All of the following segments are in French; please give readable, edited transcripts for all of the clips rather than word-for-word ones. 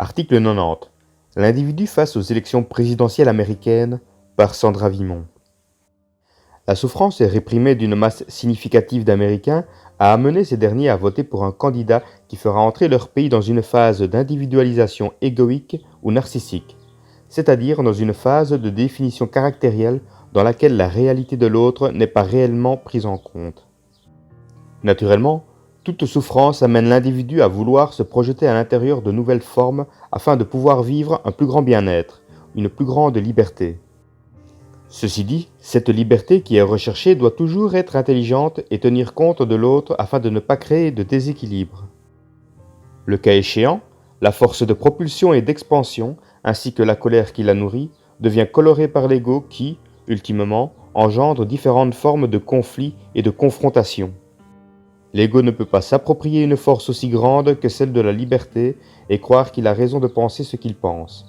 Article 90. L'individu face aux élections présidentielles américaines par Sandra Vimont. La souffrance réprimée d'une masse significative d'Américains a amené ces derniers à voter pour un candidat qui fera entrer leur pays dans une phase d'individualisation égoïque ou narcissique, c'est-à-dire dans une phase de définition caractérielle dans laquelle la réalité de l'autre n'est pas réellement prise en compte. Naturellement, toute souffrance amène l'individu à vouloir se projeter à l'intérieur de nouvelles formes afin de pouvoir vivre un plus grand bien-être, une plus grande liberté. Ceci dit, cette liberté qui est recherchée doit toujours être intelligente et tenir compte de l'autre afin de ne pas créer de déséquilibre. Le cas échéant, la force de propulsion et d'expansion, ainsi que la colère qui la nourrit, devient colorée par l'ego qui, ultimement, engendre différentes formes de conflits et de confrontations. L'ego ne peut pas s'approprier une force aussi grande que celle de la liberté et croire qu'il a raison de penser ce qu'il pense.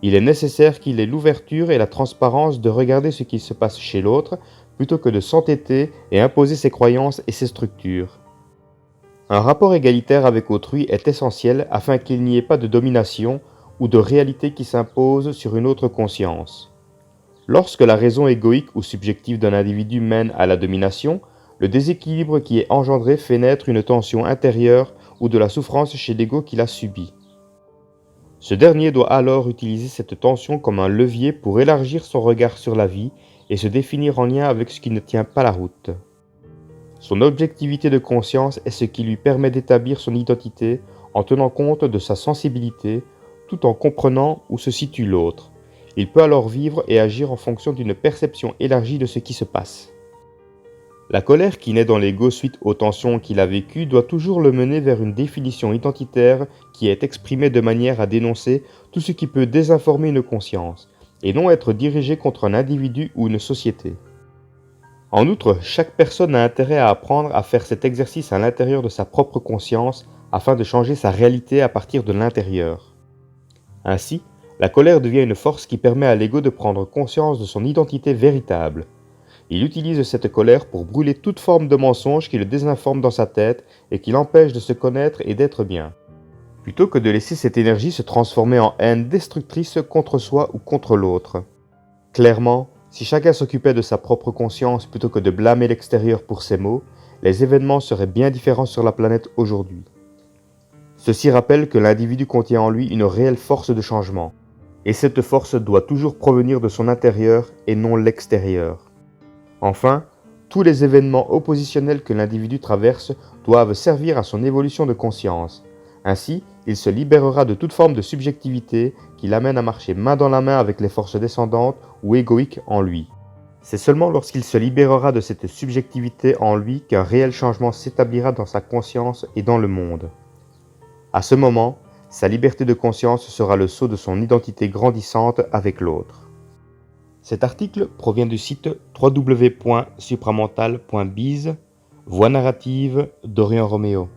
Il est nécessaire qu'il ait l'ouverture et la transparence de regarder ce qui se passe chez l'autre plutôt que de s'entêter et imposer ses croyances et ses structures. Un rapport égalitaire avec autrui est essentiel afin qu'il n'y ait pas de domination ou de réalité qui s'impose sur une autre conscience. Lorsque la raison égoïque ou subjective d'un individu mène à la domination, le déséquilibre qui est engendré fait naître une tension intérieure ou de la souffrance chez l'ego qui l'a subie. Ce dernier doit alors utiliser cette tension comme un levier pour élargir son regard sur la vie et se définir en lien avec ce qui ne tient pas la route. Son objectivité de conscience est ce qui lui permet d'établir son identité en tenant compte de sa sensibilité, tout en comprenant où se situe l'autre. Il peut alors vivre et agir en fonction d'une perception élargie de ce qui se passe. La colère qui naît dans l'ego suite aux tensions qu'il a vécues doit toujours le mener vers une définition identitaire qui est exprimée de manière à dénoncer tout ce qui peut désinformer une conscience, et non être dirigé contre un individu ou une société. En outre, chaque personne a intérêt à apprendre à faire cet exercice à l'intérieur de sa propre conscience afin de changer sa réalité à partir de l'intérieur. Ainsi, la colère devient une force qui permet à l'ego de prendre conscience de son identité véritable. Il utilise cette colère pour brûler toute forme de mensonge qui le désinforme dans sa tête et qui l'empêche de se connaître et d'être bien, plutôt que de laisser cette énergie se transformer en haine destructrice contre soi ou contre l'autre. Clairement, si chacun s'occupait de sa propre conscience plutôt que de blâmer l'extérieur pour ses maux, les événements seraient bien différents sur la planète aujourd'hui. Ceci rappelle que l'individu contient en lui une réelle force de changement, et cette force doit toujours provenir de son intérieur et non l'extérieur. Enfin, tous les événements oppositionnels que l'individu traverse doivent servir à son évolution de conscience. Ainsi, il se libérera de toute forme de subjectivité qui l'amène à marcher main dans la main avec les forces descendantes ou égoïques en lui. C'est seulement lorsqu'il se libérera de cette subjectivité en lui qu'un réel changement s'établira dans sa conscience et dans le monde. À ce moment, sa liberté de conscience sera le sceau de son identité grandissante avec l'autre. Cet article provient du site www.supramental.biz, Voix narrative d'Orion Roméo.